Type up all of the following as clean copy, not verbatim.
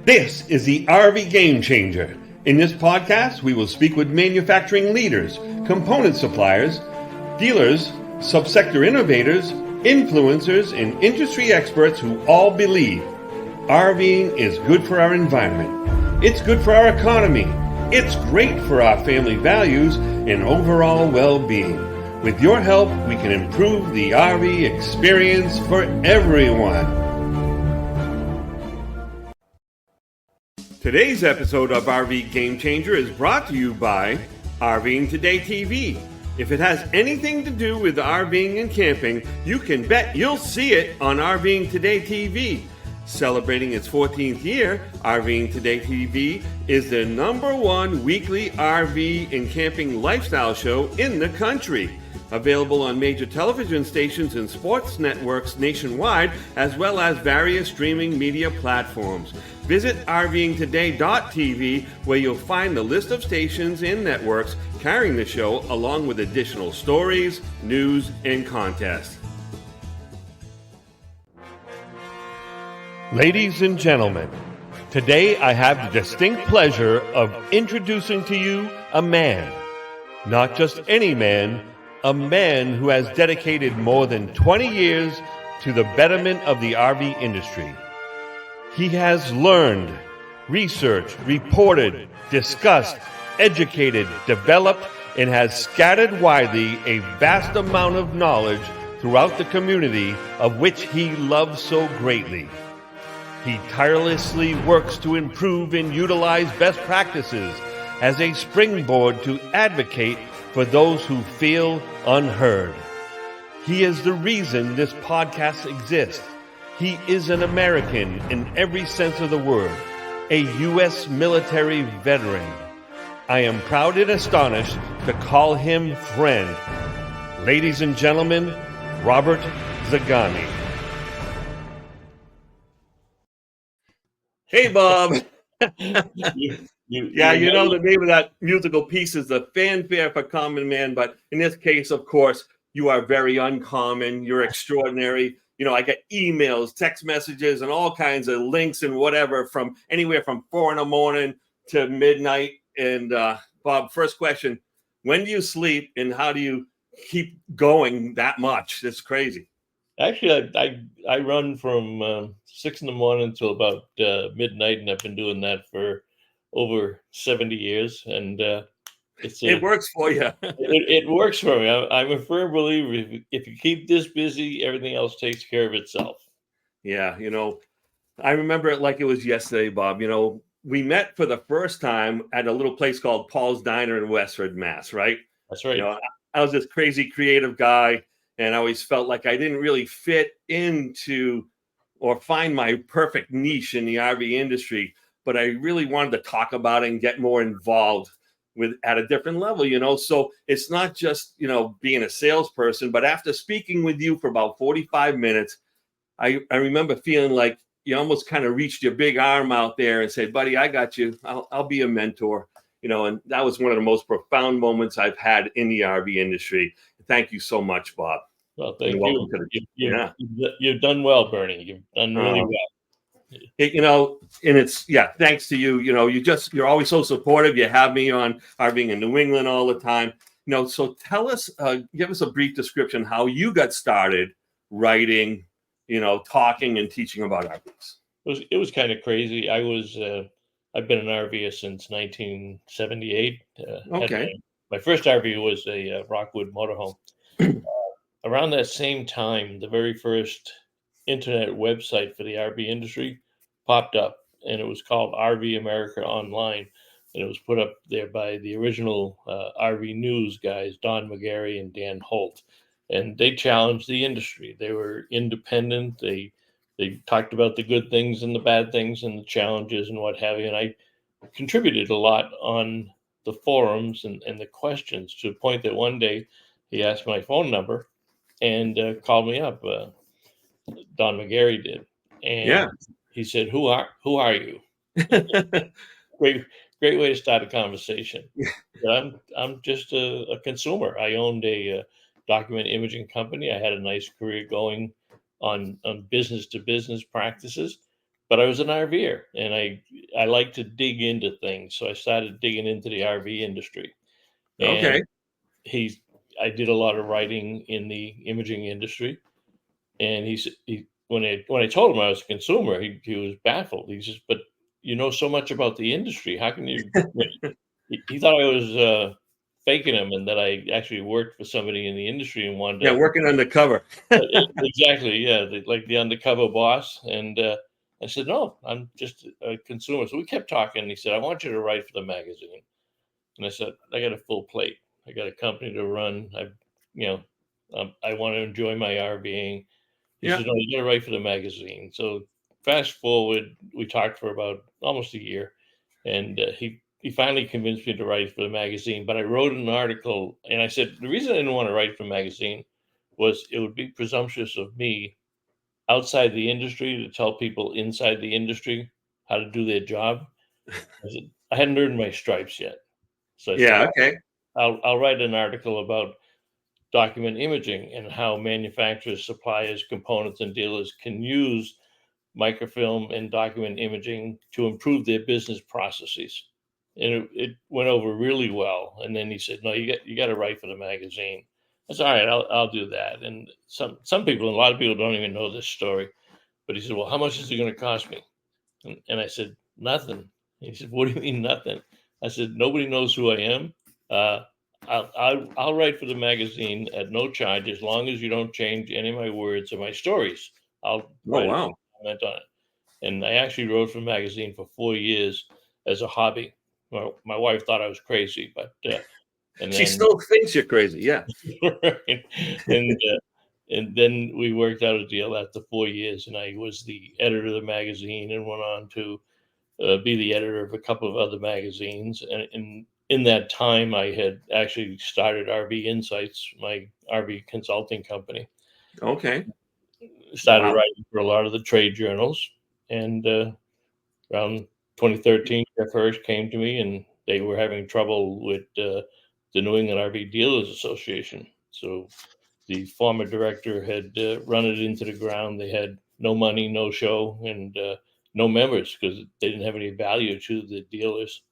This is the RV Game Changer. In this podcast, we will speak with manufacturing leaders, component suppliers, dealers, subsector innovators, influencers, and industry experts who all believe RVing is good for our environment. It's good for our economy. It's great for our family values and overall well-being. With your help, we can improve the RV experience for everyone. Today's episode of RV Game Changer is brought to you by RVing Today TV. If it has anything to do with RVing and camping, you can bet you'll see it on RVing Today TV. Celebrating its 14th year, RVing Today TV is the #1 weekly RV and camping lifestyle show in the country. Available on major television stations and sports networks nationwide, as well as various streaming media platforms. Visit RVingToday.tv, where you'll find the list of stations and networks carrying the show, along with additional stories, news, and contests. Ladies and gentlemen, today I have the distinct pleasure of introducing to you a man. Not just any man, a man who has dedicated more than 20 years to the betterment of the RV industry. He has learned, researched, reported, discussed, educated, developed, and has scattered widely a vast amount of knowledge throughout the community of which he loves so greatly. He tirelessly works to improve and utilize best practices as a springboard to advocate for those who feel unheard. He is the reason this podcast exists. He is an American in every sense of the word, a U.S. military veteran. I am proud and astonished to call him friend. Ladies and gentlemen, Robert Zagami. Hey, Bob. You know the name of that musical piece is The Fanfare for Common Man, but in this case, of course, you are very uncommon. You're extraordinary. You know, I get emails, text messages, and all kinds of links and whatever from anywhere from 4 a.m. to midnight. And Bob, first question, when do you sleep and how do you keep going that much? It's crazy. Actually, I run from 6 a.m. until about midnight, and I've been doing that for over 70 years, and it works for you. it works for me. I'm a firm believer if you keep this busy, everything else takes care of itself. Yeah, you know, I remember it like it was yesterday, Bob. You know, we met for the first time at a little place called Paul's Diner in Westford, Mass. Right? That's right. You know, I was this crazy creative guy, and I always felt like I didn't really fit into or find my perfect niche in the RV industry. But I really wanted to talk about it and get more involved with at a different level, you know. So it's not just, you know, being a salesperson, but after speaking with you for about 45 minutes, I remember feeling like you almost kind of reached your big arm out there and said, buddy, I got you. I'll be a mentor, you know, and that was one of the most profound moments I've had in the RV industry. Thank you so much, Bob. Well, thank you. You've done well, Bernie. You've done really well. You know, and it's, thanks to you. You know, you're always so supportive. You have me on RVing in New England all the time. You know, so tell us, give us a brief description how you got started writing, you know, talking and teaching about RVs. It was kind of crazy. I've been an RVer since 1978. Okay. My first RV was a Rockwood motorhome. Around that same time, the very first internet website for the RV industry popped up, and it was called RV America Online, and it was put up there by the original RV news guys, Don McGarry and Dan Holt, and they challenged the industry. They were independent. They talked about the good things and the bad things and the challenges and what have you, and I contributed a lot on the forums and the questions, to the point that one day he asked my phone number and called me up. Don McGarry did, and he said, "Who are you?" Great way to start a conversation. I'm just a consumer. I owned a document imaging company. I had a nice career going on business to business practices, but I was an RVer, and I like to dig into things, so I started digging into the RV industry. And Okay. he's I did a lot of writing in the imaging industry, and he when I told him I was a consumer, he was baffled. He says, "But you know so much about the industry. How can you?" He thought I was faking him, and that I actually worked for somebody in the industry and wanted Yeah, to. working undercover. Exactly, yeah, like the undercover boss. And I said, "No, I'm just a consumer." So we kept talking. And he said, "I want you to write for the magazine." And I said, "I got a full plate. I got a company to run. You know, I want to enjoy my RVing." He Yeah. said, "No, you got to write for the magazine." So fast forward, we talked for about almost a year, and he finally convinced me to write for the magazine. But I wrote an article, and I said the reason I didn't want to write for the magazine was it would be presumptuous of me outside the industry to tell people inside the industry how to do their job. I said I hadn't earned my stripes yet, so I said Yeah. Okay. I'll write an article about document imaging and how manufacturers, suppliers, components, and dealers can use microfilm and document imaging to improve their business processes. And it went over really well. And then he said, "No, you got to write for the magazine." I said, "All right, I'll do that." And some people, a lot of people don't even know this story. But he said, "Well, how much is it going to cost me?" And I said, "Nothing." He said, "What do you mean nothing?" I said, "Nobody knows who I am. Uh, I'll write for the magazine at no charge as long as you don't change any of my words or my stories. I'll Oh, write a wow. comment on it." And I actually wrote for the magazine for 4 years as a hobby. My wife thought I was crazy, but and She then still thinks you're crazy. Yeah. right, and uh, and then we worked out a deal after 4 years, and I was the editor of the magazine and went on to be the editor of a couple of other magazines. And in that time, I had actually started RV Insights, my RV consulting company. Okay. Started Wow. writing for a lot of the trade journals, and around 2013, Jeff Hirsch came to me, and they were having trouble with the New England RV Dealers Association. So the former director had run it into the ground. They had no money, no show, and no members because they didn't have any value to the dealers.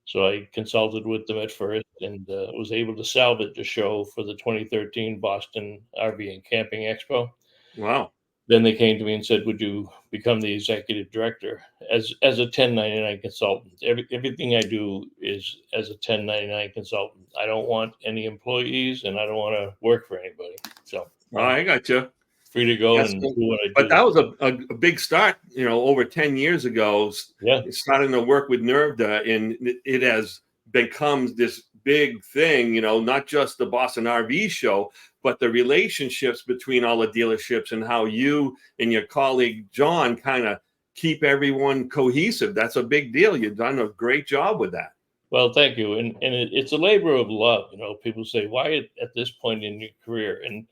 So I consulted with them at first and was able to salvage the show for the 2013 Boston RV and Camping Expo. Wow. Then they came to me and said, "Would you become the executive director as a 1099 consultant?" Everything I do is as a 1099 consultant. I don't want any employees, and I don't want to work for anybody. So Oh, I'm I got you. free to go That's and cool. do what I But do. that was a big start, over 10 years ago, Yeah. starting to work with NERVDA, and it has become this big thing, not just the Boston RV show, but the relationships between all the dealerships and how you and your colleague John kind of keep everyone cohesive. That's a big deal. You've done a great job with that. Well, thank you. And it's a labor of love. People say, "Why at this point in your career?" And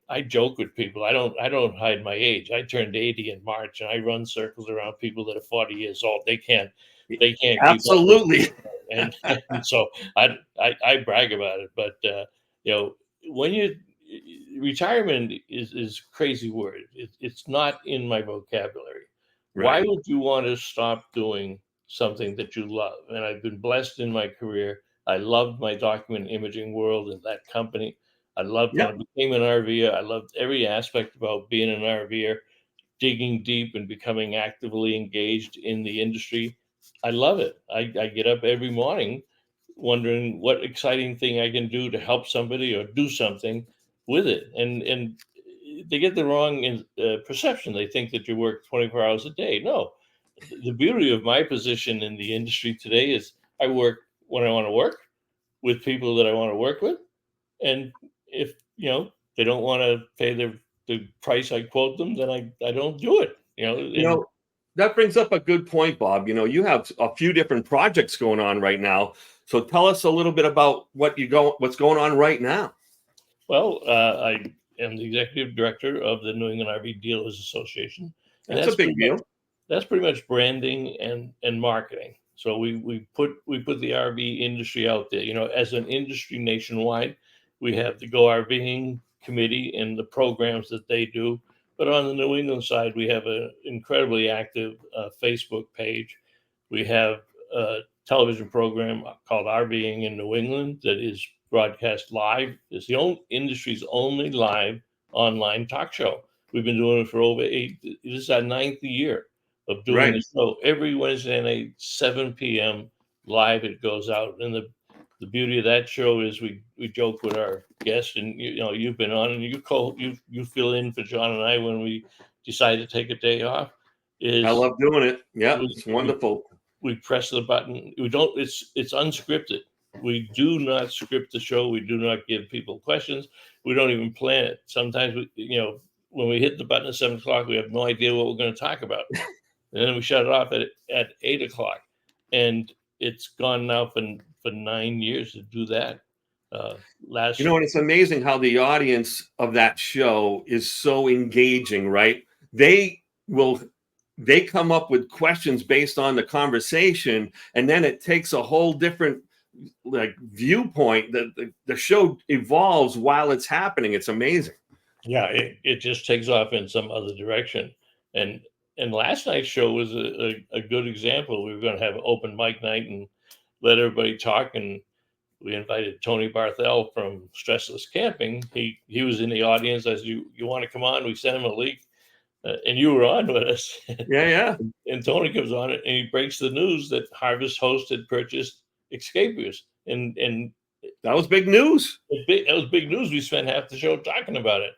I joke with people. I don't hide my age. I turned 80 in March, and I run circles around people that are 40 years old. They can't keep up with me. Absolutely. And so I brag about it. But you know, when you retirement is a crazy word. It's not in my vocabulary. Why Right. would you want to stop doing something that you love? And I've been blessed in my career. I loved my document imaging world and that company. I loved when Yeah. I became an RVer. I loved every aspect about being an RVer, digging deep and becoming actively engaged in the industry. I love it. I get up every morning wondering what exciting thing I can do to help somebody or do something with it. And they get the wrong perception. They think that you work 24 hours a day. No, the beauty of my position in the industry today is I work when I want to work with people that I want to work with. And if they don't want to pay the price I quote them, then I don't do it. You And know, that brings up a good point, Bob. You have a few different projects going on right now. So tell us a little bit about what's going on right now. well, I am the executive director of the New England RV Dealers Association, and That's a big deal. that's pretty much branding and marketing. So we put the RV industry out there. As an industry nationwide, we have the Go RVing committee and the programs that they do. But on the New England side, we have an incredibly active Facebook page. We have a television program called RVing in New England that is broadcast live. It's the only industry's only live online talk show. We've been doing it for over this is our ninth year of doing Right. the show every Wednesday night, 7 p.m. live. It goes out, and the beauty of that show is we joke with our guests, and you know you've been on, and you fill in for John and I when we decide to take a day off. I Is love doing it. Yeah, we, it's we wonderful. we press the button. We don't. It's unscripted. We do not script the show. We do not give people questions. We don't even plan it. Sometimes when we hit the button at 7 o'clock, we have no idea what we're going to talk about, and then we shut it off at 8 o'clock, and it's gone now for 9 years to do that. You know, and it's amazing how the audience of that show is so engaging, right? They will they come up with questions based on the conversation, and then it takes a whole different like viewpoint. The show evolves while it's happening. It's amazing. Yeah, it just takes off in some other direction. And last night's show was a good example. We were going to have open mic night and let everybody talk, and we invited Tony Barthel from Stressless Camping. He was in the audience. As you want to come on? We sent him a link, and you were on with us. Yeah. And Tony comes on it, and he breaks the news that Harvest Host had purchased Escapiers, and That was big news. that was big news. We spent half the show talking about it.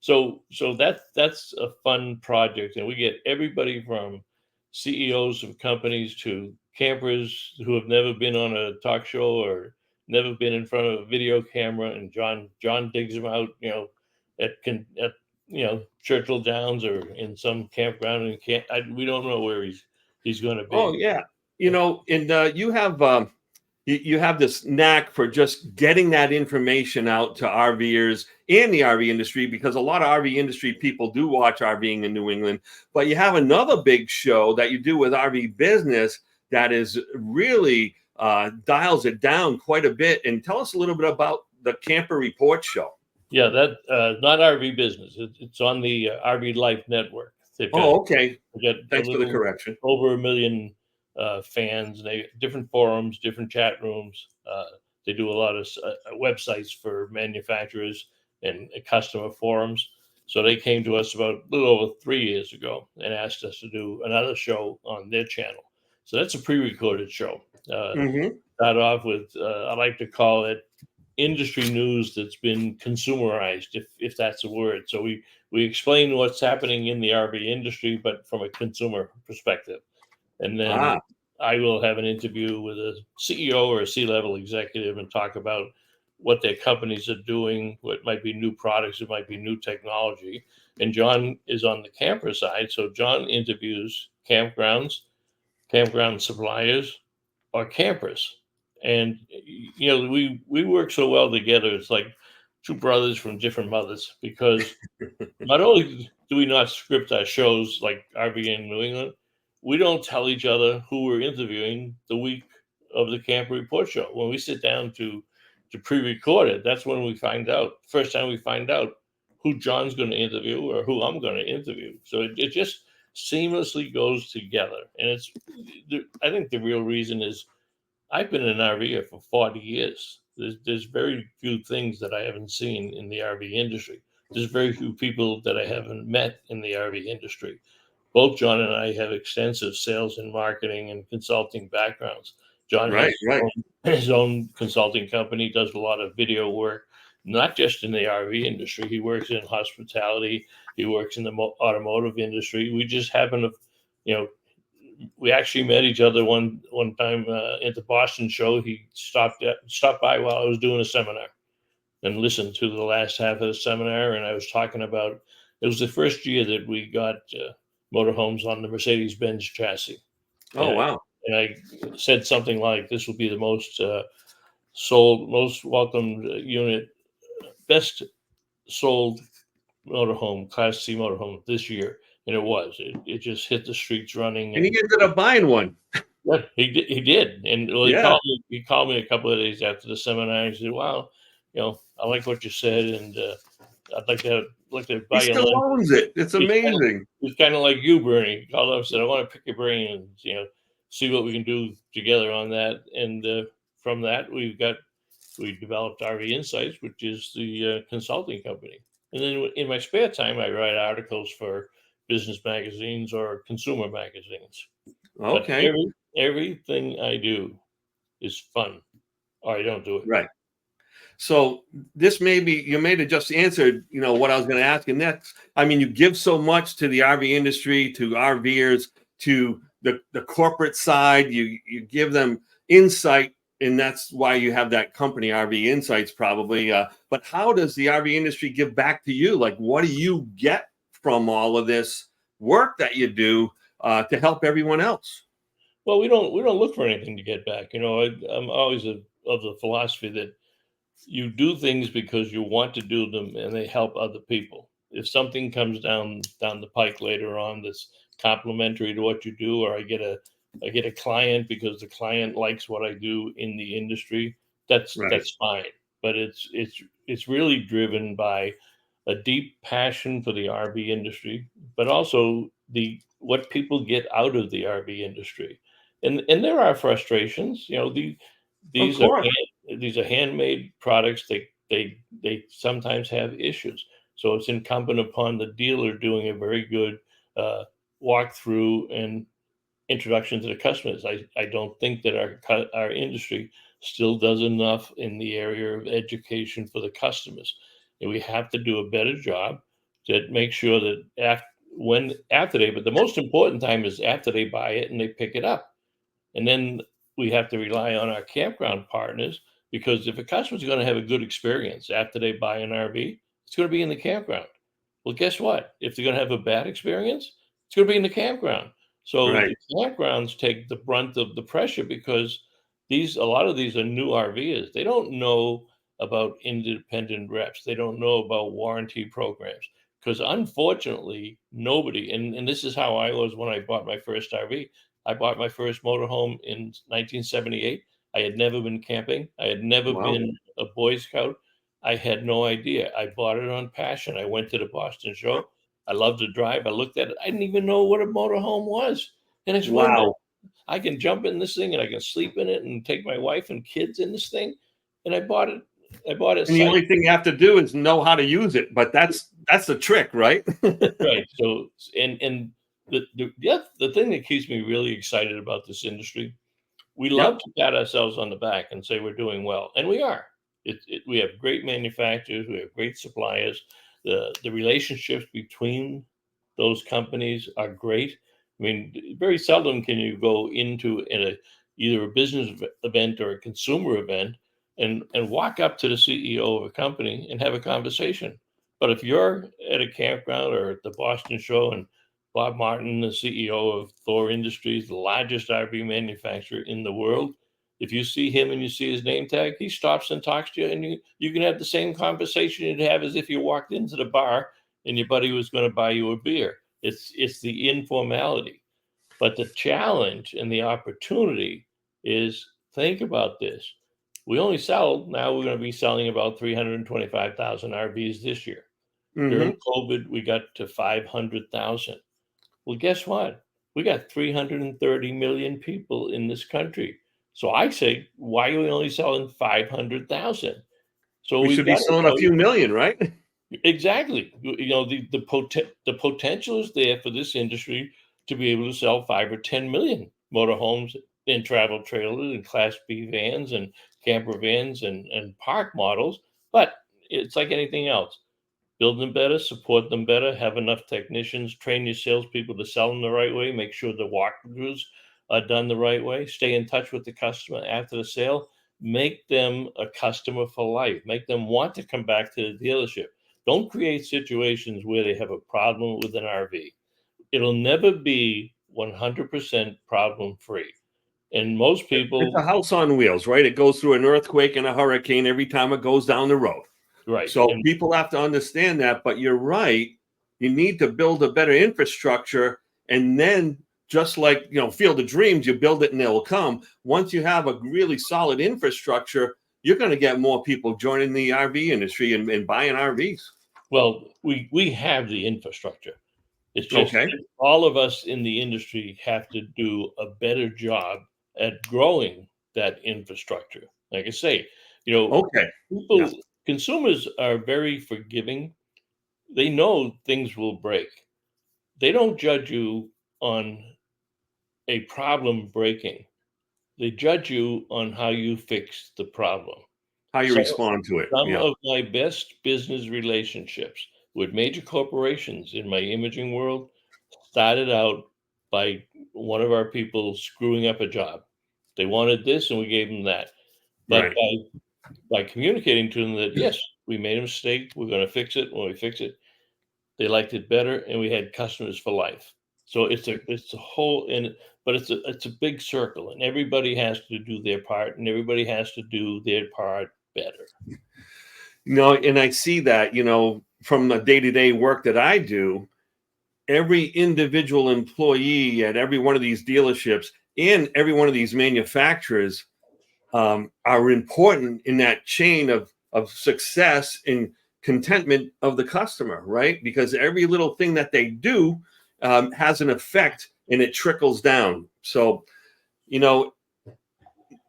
So that's a fun project, and we get everybody from CEOs of companies to campers who have never been on a talk show or never been in front of a video camera. And John digs them out, at Churchill Downs or in some campground, and we don't know where he's going to be. Oh yeah, and you have this knack for just getting that information out to RVers and the RV industry, because a lot of RV industry people do watch RVing in New England. But you have another big show that you do with RV Business that is really dials it down quite a bit. And tell us a little bit about the Camper Report show. Yeah, that not RV Business. It's on the RV Life Network. Okay. Thanks for the correction. Over 1 million fans. They different forums, different chat rooms. They do a lot of websites for manufacturers and customer forums. So they came to us about a little over 3 years ago and asked us to do another show on their channel. So that's a pre-recorded show. Start off with I like to call it industry news that's been consumerized, if that's a word. So we explain what's happening in the RV industry, but from a consumer perspective. And then I will have an interview with a CEO or a C-level executive and talk about what their companies are doing, what might be new products, it might be new technology. And John is on the camper side. So John interviews campgrounds, campground suppliers, or campers. And we work so well together. It's like two brothers from different mothers, because not only do we not script our shows like RV in New England, we don't tell each other who we're interviewing the week of the Camper Report show. When we sit down to pre-record it, that's when we find out. First time we find out who John's going to interview or who I'm going to interview. So it just seamlessly goes together. And I think the real reason is I've been an RVer for 40 years. There's very few things that I haven't seen in the RV industry. There's very few people that I haven't met in the RV industry. Both John and I have extensive sales and marketing and consulting backgrounds. John has his own consulting company, does a lot of video work, not just in the RV industry. He works in hospitality. He works in the automotive industry. We just happen to, we actually met each other one time at the Boston show. He stopped by while I was doing a seminar and listened to the last half of the seminar. And I was talking about, it was the first year that we got motorhomes on the Mercedes-Benz chassis. Wow. And I said something like, this will be the most sold, most welcomed unit, best sold motorhome, Class C motorhome this year. And it was. It just hit the streets running. And he ended up buying one. Yeah, he did. And he called me a couple of days after the seminar and he said, wow, I like what you said. And I'd like to He buy your still lunch. owns it. It's amazing. It's kind of like you, Bernie. He called up and said, I want to pick your brain and, see what we can do together on that. And from that, we developed RV Insights, which is the consulting company. And then in my spare time, I write articles for business magazines or consumer magazines. But Okay. everything I do is fun, or I don't do it. Right. So this you may have just answered, what I was going to ask. And that's, I mean, you give so much to the RV industry, to RVers, to the corporate side. You give them insight, and that's why you have that company, RV Insights, probably. But how does the RV industry give back to you? Like, what do you get from all of this work that you do to help everyone else? Well, we don't look for anything to get back. I'm always of the philosophy that you do things because you want to do them and they help other people. If something comes down the pike later on that's complementary to what you do, or I get a client because the client likes what I do in the industry, that's Right. fine. But it's really driven by a deep passion for the RV industry, but also what people get out of the RV industry. And there are frustrations. Of These are course. these are handmade products. They sometimes have issues. So it's incumbent upon the dealer doing a very good walkthrough and introduction to the customers. I don't think that our industry still does enough in the area of education for the customers. And we have to do a better job to make sure that but the most important time is after they buy it and they pick it up. And then we have to rely on our campground partners, because if a customer's going to have a good experience after they buy an RV, it's going to be in the campground. Well, guess what? If they're going to have a bad experience, it's going to be in the campground. So Right. the campgrounds take the brunt of the pressure, because a lot of these are new RVers. They don't know about independent reps. They don't know about warranty programs, because unfortunately nobody, and this is how I was when I bought my first RV. I bought my first motorhome in 1978. I had never been camping. I had never Wow. been a Boy Scout. I had no idea. I bought it on passion. I went to the Boston show. I loved to drive. I looked at it. I didn't even know what a motorhome was. And I said, wait a minute, Wow. I can jump in this thing and I can sleep in it and take my wife and kids in this thing. And I bought it. I bought it And the sight. only thing you have to do is know how to use it. But that's the trick, right? Right. So, and the thing that keeps me really excited about this industry, we love Yep. to pat ourselves on the back and say we're doing well, and we are. We have great manufacturers, we have great suppliers. The relationships between those companies are great. I mean, very seldom can you go into either a business event or a consumer event and walk up to the CEO of a company and have a conversation. But if you're at a campground or at the Boston show, and Bob Martin, the CEO of Thor Industries, the largest RV manufacturer in the world, if you see him and you see his name tag, he stops and talks to you, and you can have the same conversation you'd have as if you walked into the bar and your buddy was going to buy you a beer. It's the informality. But the challenge and the opportunity is, think about this. We're going to be selling about 325,000 RVs this year. Hmm. During COVID, we got to 500,000. Well, guess what? We got 330 million people in this country. So I say, why are we only selling 500,000? So We we've should be got to selling a few million, right? exactly. The potential is there for this industry to be able to sell 5 or 10 million motorhomes and travel trailers and Class B vans and camper vans and park models. But it's like anything else. Build them better, support them better, have enough technicians, train your salespeople to sell them the right way, make sure the walkthroughs are done the right way, stay in touch with the customer after the sale, make them a customer for life, make them want to come back to the dealership. Don't create situations where they have a problem with an RV. It'll never be 100% problem free. And most It's a people, house on wheels, right? It goes through an earthquake and a hurricane every time it goes down the road. right. So And people have to understand that. But you're right. You need to build a better infrastructure. And then, just like, Field of Dreams, you build it and they'll come. Once you have a really solid infrastructure, you're going to get more people joining the RV industry and buying RVs. Well, we have the infrastructure. It's just Okay. all of us in the industry have to do a better job at growing that infrastructure. Like I say, Okay. Yeah. people, consumers are very forgiving. They know things will break. They don't judge you on a problem breaking. They judge you on how you fix the problem. How you So respond to it. some Yeah. of my best business relationships with major corporations in my imaging world started out by one of our people screwing up a job. They wanted this and we gave them that. But Right. by communicating to them that, yes, we made a mistake, we're going to fix it. When we fix it, they liked it better, and we had customers for life. So it's a whole, and but it's a big circle, and everybody has to do their part, and everybody has to do their part better. And I see that, from the day-to-day work that I do, every individual employee at every one of these dealerships and every one of these manufacturers are important in that chain of success and contentment of the customer, right? Because every little thing that they do has an effect and it trickles down. So,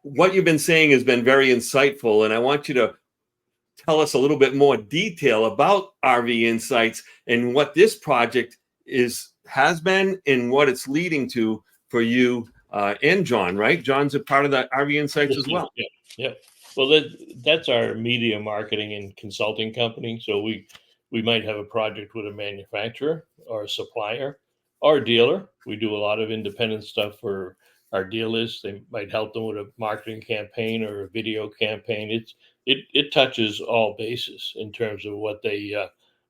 what you've been saying has been very insightful, and I want you to tell us a little bit more detail about RV Insights and what this project has been and what it's leading to for you and John, right? John's a part of the RV Insights Yes, as yes, well. yeah, yeah. Well, that's our media marketing and consulting company. So we might have a project with a manufacturer or a supplier or a dealer. We do a lot of independent stuff for our dealers. They might help them with a marketing campaign or a video campaign. It touches all bases in terms of what they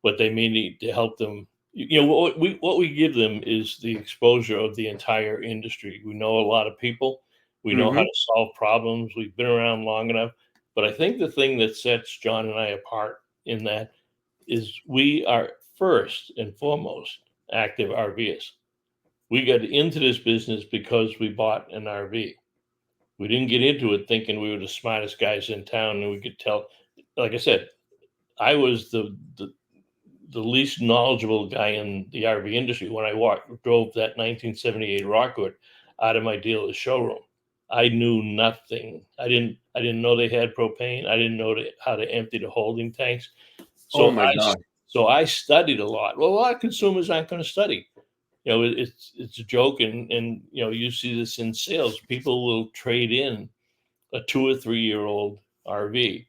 may need to help them. What we give them is the exposure of the entire industry. We know a lot of people. We know how Hmm. to solve problems. We've been around long enough. But I think the thing that sets John and I apart in that is we are first and foremost active RVers. We got into this business because we bought an RV. We didn't get into it thinking we were the smartest guys in town and we could tell. Like I said, I was the least knowledgeable guy in the RV industry when I drove that 1978 Rockwood out of my dealer's showroom. I knew nothing. I didn't know they had propane. I didn't know how to empty the holding tanks. Oh So my I God. so I studied a lot. Well, a lot of consumers aren't going to study. It's a joke, and you see this in sales. People will trade in a 2 or 3 year old RV.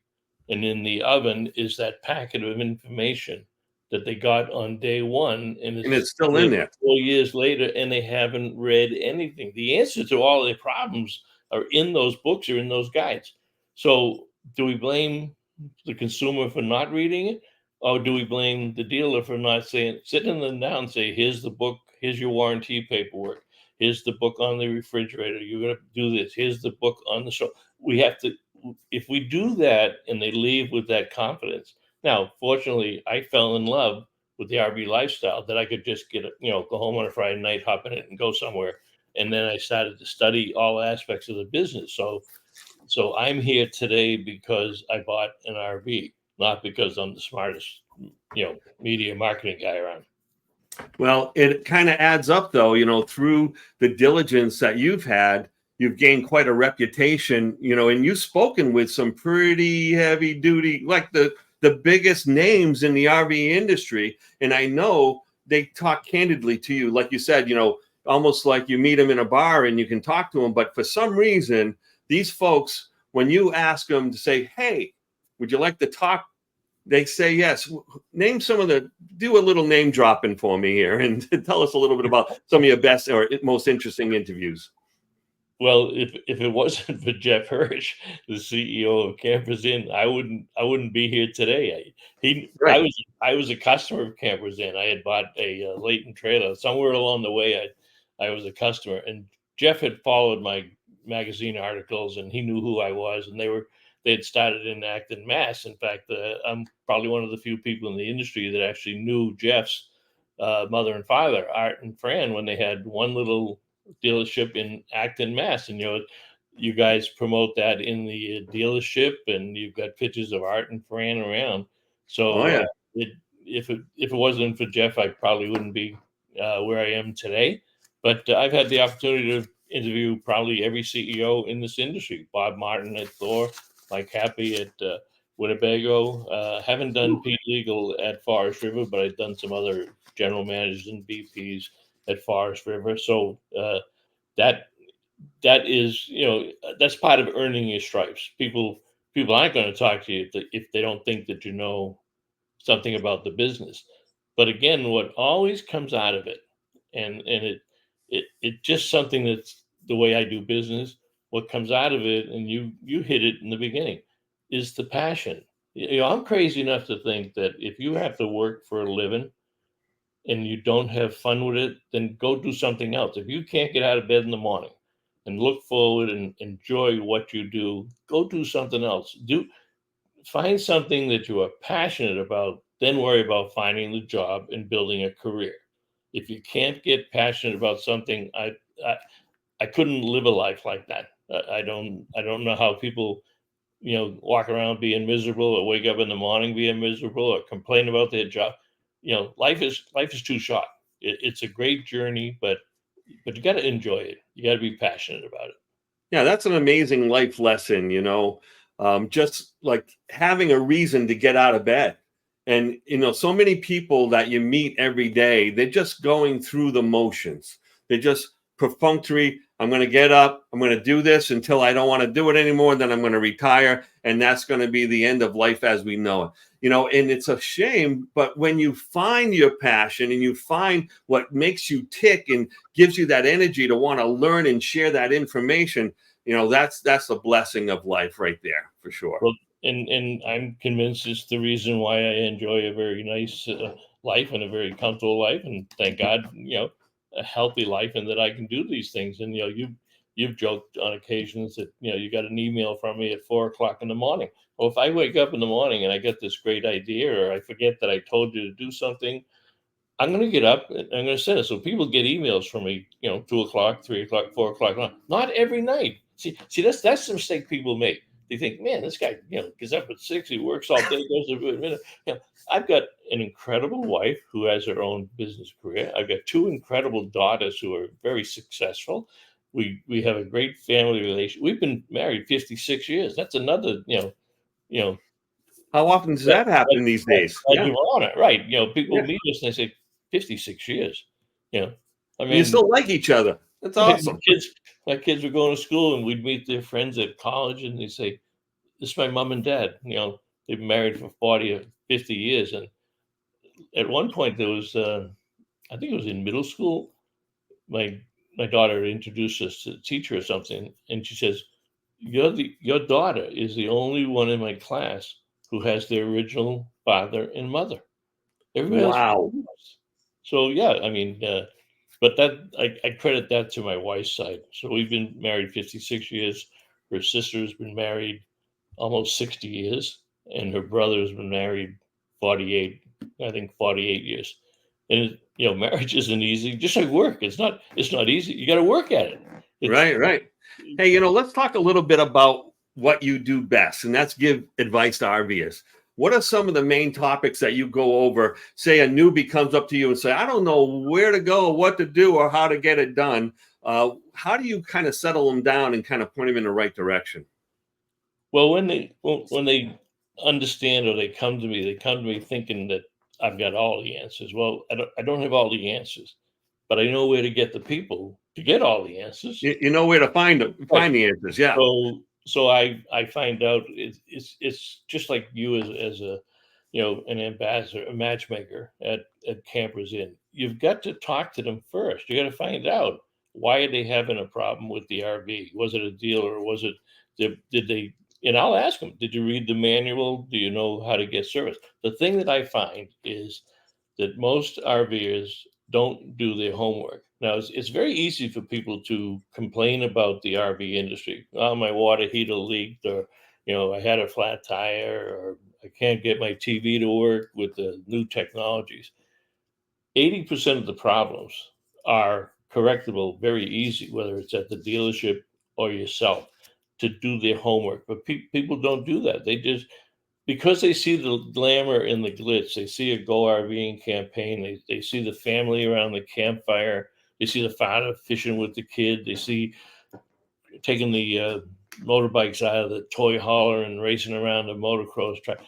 And in the oven is that packet of information that they got on day one. And And it's it's still in there there. 4 years later, and they haven't read anything. The answer to all their problems are in those books or in those guides. So, do we blame the consumer for not reading it? Or do we blame the dealer for not sitting them down and say, here's the book, here's your warranty paperwork, here's the book on the refrigerator, you're going to do this, here's the book on the show. We have to, if we do that and they leave with that confidence. Now, fortunately, I fell in love with the RV lifestyle that I could just go home on a Friday night, hop in it, and go somewhere. And then I started to study all aspects of the business. So I'm here today because I bought an RV, not because I'm the smartest, media marketing guy around. Well, it kind of adds up, though, through the diligence that you've had, you've gained quite a reputation, and you've spoken with some pretty heavy duty, like the biggest names in the RV industry. And I know they talk candidly to you, like you said, almost like you meet them in a bar and you can talk to them. But for some reason, these folks, when you ask them to say, hey, would you like to talk, they say yes. Name do a little name dropping for me here and tell us a little bit about some of your best or most interesting interviews. Well, if it wasn't for Jeff Hirsch, the CEO of Campers Inn, I wouldn't be here today. Right. I was a customer of Campers Inn. I had bought a Leighton trailer somewhere along the way. I was a customer, and Jeff had followed my magazine articles, and he knew who I was. And they had started in Acton, Mass. In fact, I'm probably one of the few people in the industry that actually knew Jeff's mother and father, Art and Fran, when they had one little dealership in Acton, Mass. And you guys promote that in the dealership, and you've got pictures of Art and Fran around. Oh So yeah. if it wasn't for Jeff, I probably wouldn't be where I am today. But I've had the opportunity to interview probably every CEO in this industry. Bob Martin at Thor, Mike Happy at Winnebago. Haven't done Pete Legal at Forest River, but I've done some other general managers and VPs at Forest River. So that that is, that's part of earning your stripes. People aren't going to talk to you if they don't think that you know something about the business. But again, what always comes out of it, and it just something that's the way I do business. What comes out of it, and you hit it in the beginning, is the passion. I'm crazy enough to think that if you have to work for a living and you don't have fun with it, then go do something else. If you can't get out of bed in the morning and look forward and enjoy what you do, go do something else. Find something that you are passionate about, then worry about finding the job and building a career. If you can't get passionate about something, I, I couldn't live a life like that. I don't know how people walk around being miserable or wake up in the morning being miserable or complain about their job. Life is too short. It's a great journey, but you got to enjoy it. You got to be passionate about it. Yeah, that's an amazing life lesson, just like having a reason to get out of bed. And, so many people that you meet every day, they're just going through the motions. They're just perfunctory. I'm going to get up. I'm going to do this until I don't want to do it anymore. Then I'm going to retire. And that's going to be the end of life as we know it. And it's a shame. But when you find your passion and you find what makes you tick and gives you that energy to want to learn and share that information, that's the blessing of life right there for sure. Well, and I'm convinced it's the reason why I enjoy a very nice life and a very comfortable life, and thank God, a healthy life, and that I can do these things. And you've joked on occasions that you got an email from me at 4 o'clock in the morning. Well, if I wake up in the morning and I get this great idea, or I forget that I told you to do something, I'm going to get up and I'm going to send it. So people get emails from me, 2 o'clock, 3 o'clock, 4 o'clock. Not every night. See, that's the mistake people make. They think, man, this guy, gets up at 6, he works all day, goes to bed. I've got an incredible wife who has her own business career. I've got 2 incredible daughters who are very successful. We have a great family relation. We've been married 56 years. That's another, How often does that happen these days? badge of honor, right? People Yeah. meet us and they say 56 years. You know, I And you mean, still like each other. That's awesome. my kids were going to school and we'd meet their friends at college and they say, "This is my mom and dad." They've been married for 40 or 50 years. And at one point there was, I think it was in middle school, my my daughter introduced us to the teacher or something, and she says, your daughter is the only one in my class who has their original father and mother. Everybody else is Wow. divorced." So yeah, I mean, but that I credit that to my wife's side. So we've been married 56 years. Her sister's been married almost 60 years, and her brother's been married 48, I think 48 years. And marriage isn't easy, just like work. It's not easy. You got to work at it. It's Right. Hey, let's talk a little bit about what you do best, and that's give advice to RVers. What are some of the main topics that you go over? Say a newbie comes up to you and say, I don't know where to go, what to do, or how to get it done. How do you kind of settle them down and kind of point them in the right direction? Well, when they understand, or they come to me thinking that I've got all the answers. Well, I don't have all the answers, but I know where to get the people to get all the answers. You know where to find them, Right. find the answers. Yeah. So I find out it's just like you as a an ambassador, a matchmaker at Campers Inn. You've got to talk to them first. You got to find out, why are they having a problem with the RV? Was it a deal, or was it did they? And I'll ask them, did you read the manual? Do you know how to get service? The thing that I find is that most RVers don't do their homework. Now, it's very easy for people to complain about the RV industry. Oh, my water heater leaked, or I had a flat tire, or I can't get my TV to work with the new technologies. 80% of the problems are correctable very easy, whether it's at the dealership or yourself, to do their homework. But people don't do that. They just because they see the glamour and the glitz. They see a Go RVing campaign. They see the family around the campfire. They see the father fishing with the kid. They see taking the motorbikes out of the toy hauler and racing around the motocross track.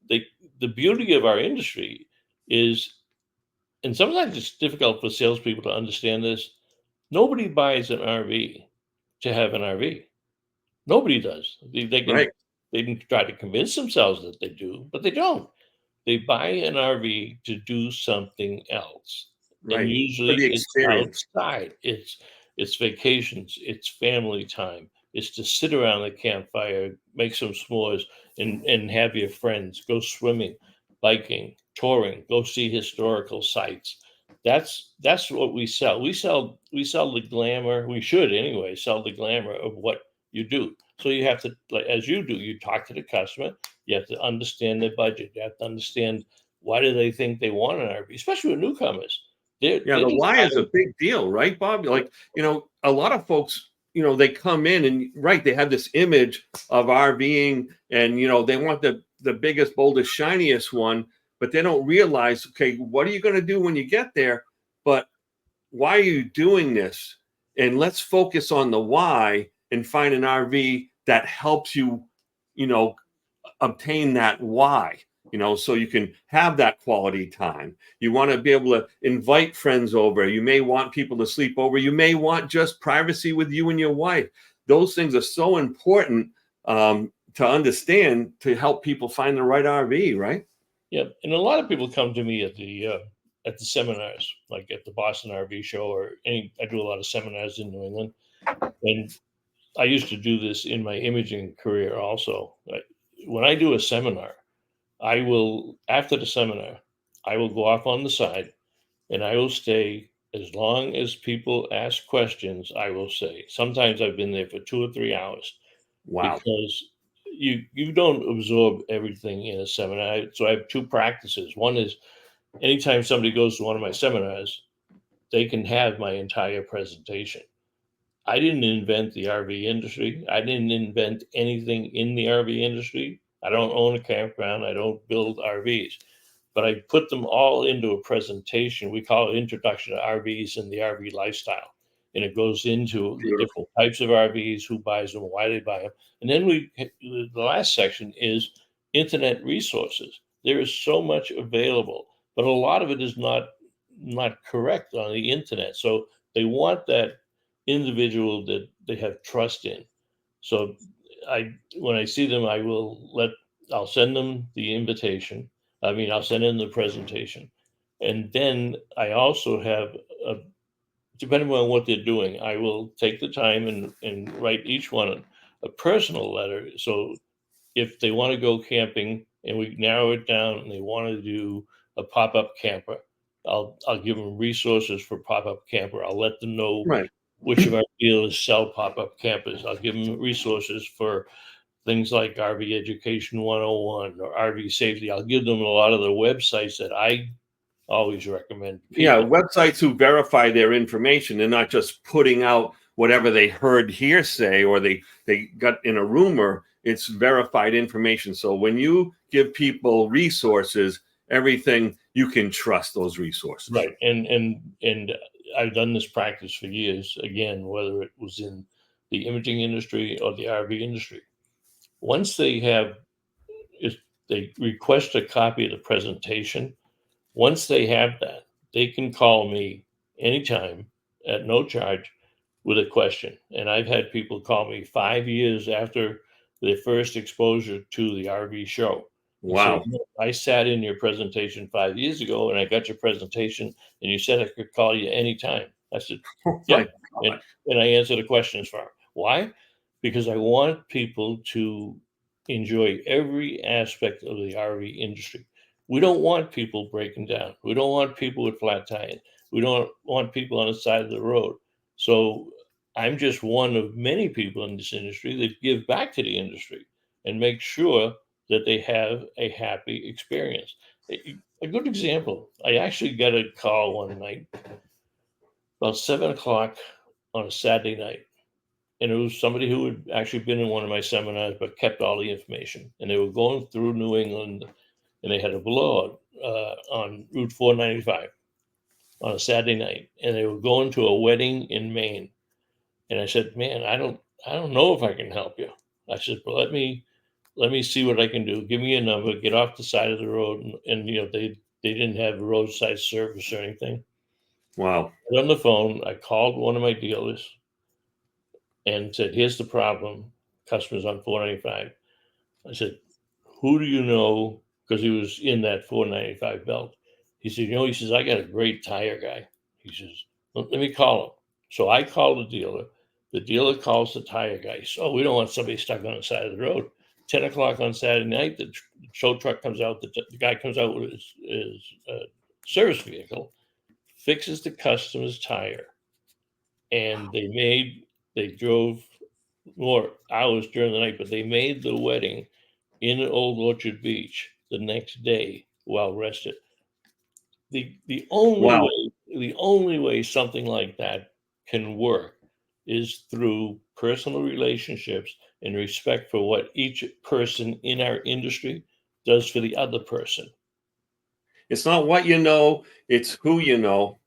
The beauty of our industry is, and sometimes it's difficult for salespeople to understand this. Nobody buys an RV to have an RV. Nobody does. Right. They can try to convince themselves that they do, but they don't. They buy an RV to do something else, and Right. For usually the it's experience. outside. It's vacations, it's family time, it's to sit around the campfire, make some s'mores, and have your friends go swimming, biking, touring, go see historical sites. That's what we sell. We sell the glamour. We should anyway sell the glamour of what you do. So you have to, like as you do, you talk to the customer. You have to understand their budget. You have to understand why do they think they want an RV, especially with newcomers. Yeah, They the just why buy is a big deal, right, Bob? Like, a lot of folks, they come in and right, they have this image of RVing and they want the biggest, boldest, shiniest one, but they don't realize, okay, what are you going to do when you get there? But why are you doing this? And let's focus on the why and find an RV that helps you, you know, obtain that why, so you can have that quality time. You want to be able to invite friends over. You may want people to sleep over. You may want just privacy with you and your wife. Those things are so important to understand to help people find the right RV, right? Yeah, and a lot of people come to me at the seminars, like at the Boston RV show, or any. I do a lot of seminars in New England, and I used to do this in my imaging career also. When I do a seminar, I will after the seminar, I will go off on the side, and I will stay as long as people ask questions. I will say sometimes I've been there for 2 or 3 hours Wow. because you don't absorb everything in a seminar. So I have two practices. One is anytime somebody goes to one of my seminars, they can have my entire presentation. I didn't invent the RV industry. I didn't invent anything in the RV industry. I don't own a campground. I don't build RVs, but I put them all into a presentation. We call it Introduction to RVs and the RV Lifestyle. And it goes into the Beautiful. different types of RVs, who buys them, why they buy them. And then the last section is internet resources. There is so much available, but a lot of it is not correct on the internet. So they want that individual that they have trust in. So when I see them, I'll send them the invitation. I mean, I'll send in the presentation, and then I also have depending on what they're doing, I will take the time and write each one a personal letter. So if they want to go camping and we narrow it down and they want to do a pop-up camper, I'll give them resources for pop-up camper. I'll let them know Right. which of our dealers sell pop-up campers. I'll give them resources for things like RV Education 101 or RV Safety. I'll give them a lot of the websites that I always recommend to Yeah, people. websites who verify their information. They're not just putting out whatever they heard hearsay or they got in a rumor. It's verified information. So when you give people resources, everything, you can trust those resources. Right. And I've done this practice for years, again, whether it was in the imaging industry or the RV industry. Once if they request a copy of the presentation, once they have that, they can call me anytime at no charge with a question. And I've had people call me 5 years after their first exposure to the RV show and say, Wow. "Look, I sat in your presentation 5 years ago and I got your presentation and you said I could call you anytime." I said, Oh "Yep." my And, God. and I answer the questions for them. Why? Because I want people to enjoy every aspect of the RV industry. We don't want people breaking down. We don't want people with flat tires. We don't want people on the side of the road. So I'm just one of many people in this industry that give back to the industry and make sure that they have a happy experience. A good example, I actually got a call one night about 7 o'clock on a Saturday night. and it was somebody who had actually been in one of my seminars but kept all the information. And they were going through New England, and they had a blowout on Route 495 on a Saturday night, and they were going to a wedding in Maine. And I said, "Man, I don't know if I can help you." I said, "But let me see what I can do. Give me a number. Get off the side of the road." And they didn't have roadside service or anything. Wow. On the phone, I called one of my dealers and said, "Here's the problem. Customers on 495." I said, "Who do you know?" Because he was in that 495 belt. He said, he says, "I got a great tire guy." He says, "Let me call him." So I called the dealer. The dealer calls the tire guy. So we don't want somebody stuck on the side of the road. 10 o'clock on Saturday night, the show truck comes out. The guy comes out with his service vehicle, fixes the customer's tire. And they drove more hours during the night, but they made the wedding in Old Orchard Beach the next day while rested. The Wow. only way something like that can work is through personal relationships and respect for what each person in our industry does for the other person. It's not what you know, it's who you know.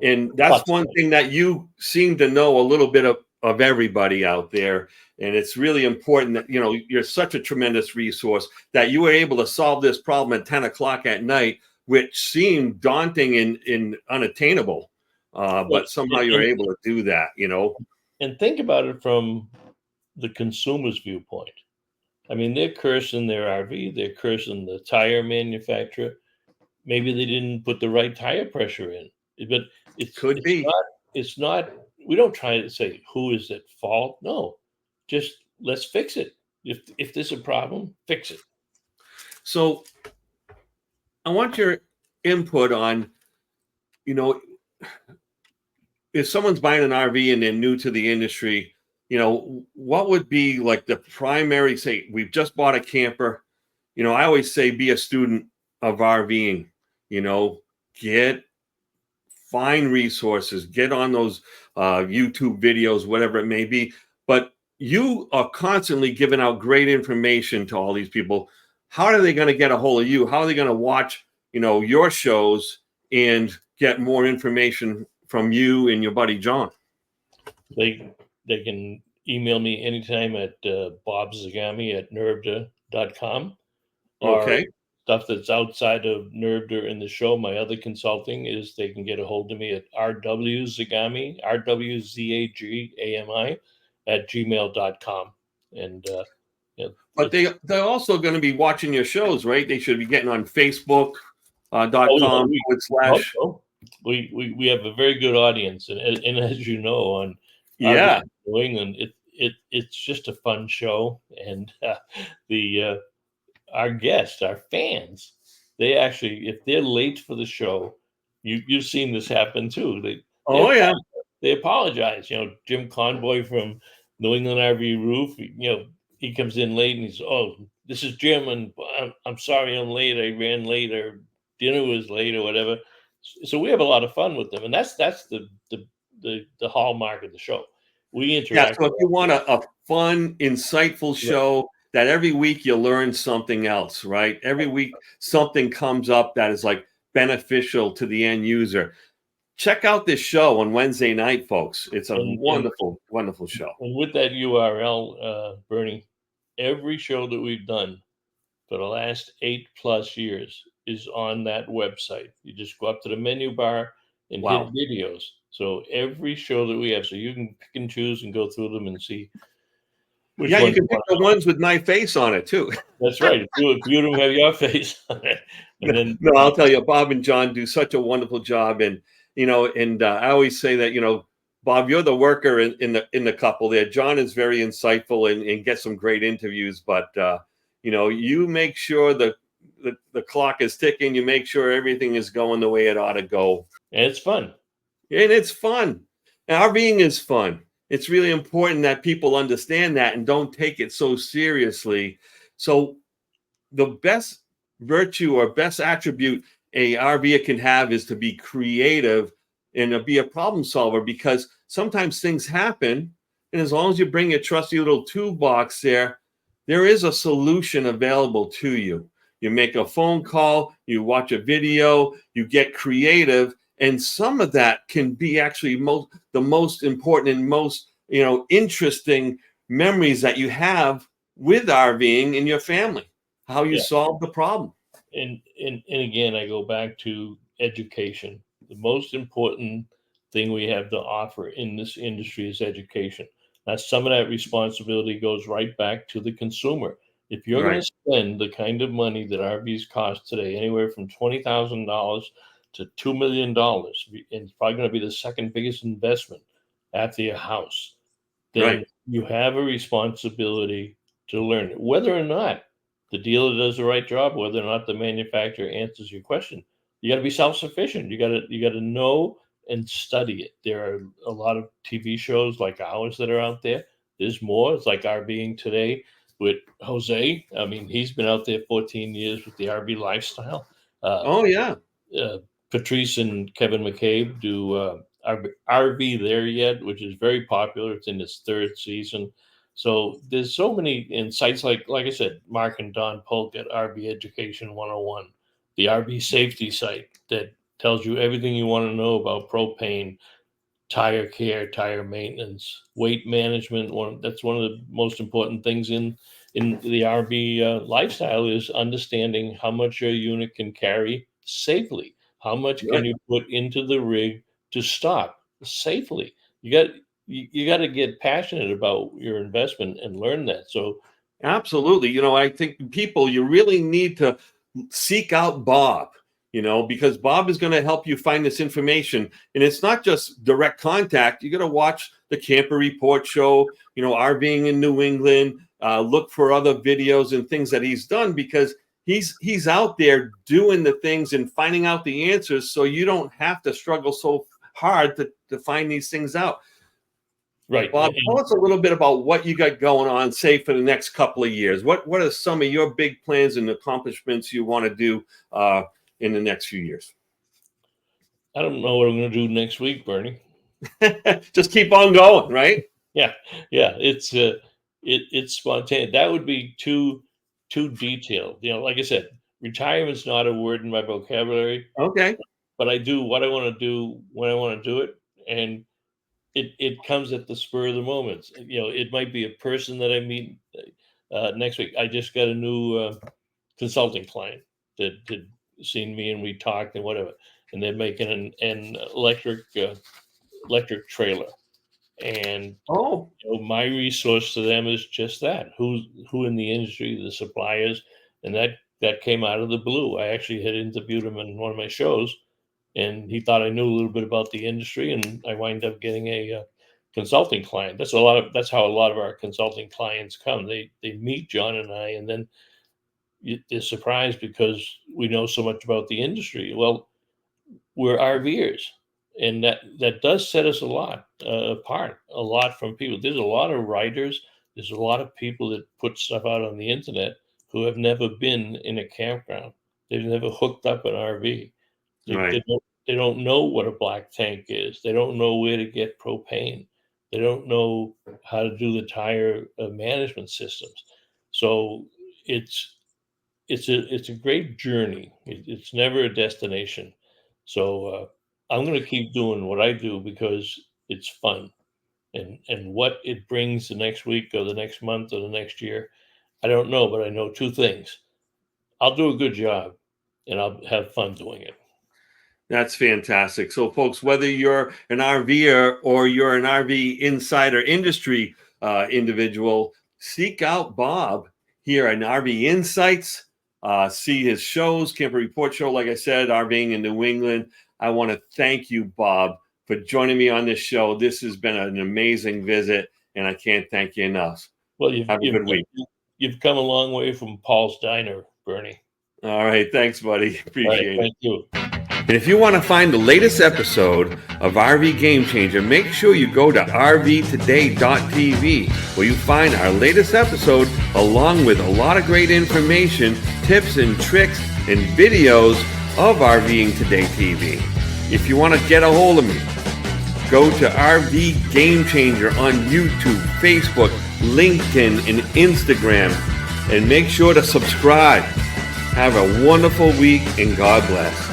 And that's one thing that you seem to know a little bit of everybody out there. And it's really important that, you're such a tremendous resource that you were able to solve this problem at 10 o'clock at night, which seemed daunting and unattainable. But somehow you were able to do that, And think about it from the consumer's viewpoint. I mean, they're cursing their RV, they're cursing the tire manufacturer. Maybe they didn't put the right tire pressure in, but it's not. We don't try to say who is at fault. No, just let's fix it. If there's a problem, fix it. So I want your input on, if someone's buying an RV and they're new to the industry, what would be like the primary, say, we've just bought a camper. I always say be a student of RVing, find resources, get on those YouTube videos, whatever it may be. But you are constantly giving out great information to all these people. How are they going to get a hold of you? How are they going to watch, your shows and get more information from you and your buddy John? They can email me anytime at bobzagami@nervda.com. Okay. Stuff that's outside of NERVDA in the show, my other consulting is they can get a hold of me at rwzagami, RWZAGAMI @gmail.com. And but they're also going to be watching your shows, right? They should be getting on Facebook.com / we have a very good audience, and as you know, on New England, it's just a fun show, and our guests, our fans, they actually, if they're late for the show, you've seen this happen too. They apologize. Jim Conboy from New England RV Roof, he comes in late and he's, "Oh, this is Jim, and I'm sorry I'm late. I ran late, or dinner was late, or whatever." So we have a lot of fun with them, and that's the hallmark of the show. We interact. Yeah, so if you want a fun, insightful show that every week you learn something else, right? Every week something comes up that is like beneficial to the end user. Check out this show on Wednesday night, folks. It's a wonderful, wonderful show. And with that URL, Bernie, every show that we've done for the last 8+ years is on that website. You just go up to the menu bar and hit videos. So every show that we have, so you can pick and choose and go through them and see. You can pick the ones with my face on it too. That's right. If you don't have your face on it, and then I'll tell you, Bob and John do such a wonderful job, and I always say that Bob, you're the worker in the couple there. John is very insightful and gets some great interviews, but you make sure the clock is ticking. You make sure everything is going the way it ought to go, and it's fun. And it's fun. And RVing is fun. It's really important that people understand that and don't take it so seriously. So the best virtue or best attribute a RVer can have is to be creative and to be a problem solver, because sometimes things happen And as long as you bring your trusty little toolbox there is a solution available to you. You make a phone call, you watch a video, you get creative, and some of that can be actually the most important and most interesting memories that you have with RVing in your family, how you solve the problem. And again, I go back to education. The most important thing we have to offer in this industry is education. Now, some of that responsibility goes right back to the consumer. If you're going to spend the kind of money that RVs cost today, anywhere from $20,000 to $2 million, and it's probably going to be the second biggest investment after your house, then you have a responsibility to learn it. Whether or not the dealer does the right job, whether or not the manufacturer answers your question, you got to be self-sufficient. You got to know and study it. There are a lot of TV shows like ours that are out there. There's more. It's like RVing Today with Jose. I mean, he's been out there 14 years with the RV lifestyle. Patrice and Kevin McCabe do RV There Yet, which is very popular. It's in its third season. So there's so many insights, like I said, Mark and Don Polk at RV Education 101, the RV safety site that tells you everything you want to know about propane, tire care, tire maintenance, weight management. That's one of the most important things in the RV lifestyle is understanding how much your unit can carry safely. How much can you put into the rig to stop safely? You got to get passionate about your investment and learn that. So absolutely. I think you really need to seek out Bob, because Bob is going to help you find this information. And it's not just direct contact. You got to watch the Camper Report show, RVing in New England, look for other videos and things that he's done, because he's out there doing the things and finding out the answers, so you don't have to struggle so hard to find these things out. Right. Bob, tell us a little bit about what you got going on, say, for the next couple of years. What are some of your big plans and accomplishments you want to do in the next few years? I don't know what I'm going to do next week, Bernie. Just keep on going, right? Yeah. It's spontaneous. That would be too detailed. Like I said, retirement's not a word in my vocabulary. Okay. But I do what I want to do when I want to do it, and it comes at the spur of the moment. It might be a person that I meet next week. I just got a new consulting client that had seen me and we talked and whatever, and they're making an electric trailer. And my resource to them is just that: who in the industry, the suppliers, and that came out of the blue. I actually had interviewed him in one of my shows, and he thought I knew a little bit about the industry, and I wind up getting a consulting client. That's how a lot of our consulting clients come. They meet John and I, and then they're surprised because we know so much about the industry. Well, we're RVers, and that does set us a lot apart, a lot from people. There's a lot of writers. There's a lot of people that put stuff out on the internet who have never been in a campground. They've never hooked up an RV. They don't know what a black tank is. They don't know where to get propane. They don't know how to do the tire management systems. So it's a great journey. It's never a destination. So I'm going to keep doing what I do because it's fun, and what it brings the next week or the next month or the next year, I don't know. But I know two things: I'll do a good job, and I'll have fun doing it. That's fantastic. So, folks, whether you're an RVer or you're an RV insider industry individual, seek out Bob here on RV Insights. See his shows, Camper Report Show, like I said, RVing in New England. I want to thank you, Bob, for joining me on this show. This has been an amazing visit, and I can't thank you enough. Well, have a good week. You've come a long way from Paul's Diner, Bernie. All right. Thanks, buddy. Appreciate it. Thank you. And if you want to find the latest episode of RV Game Changer, make sure you go to rvtoday.tv, where you find our latest episode along with a lot of great information, tips and tricks, and videos of RVing Today TV. If you want to get a hold of me, Go to RV Game Changer on YouTube, Facebook, LinkedIn, and Instagram. And make sure to subscribe. Have a wonderful week and God bless.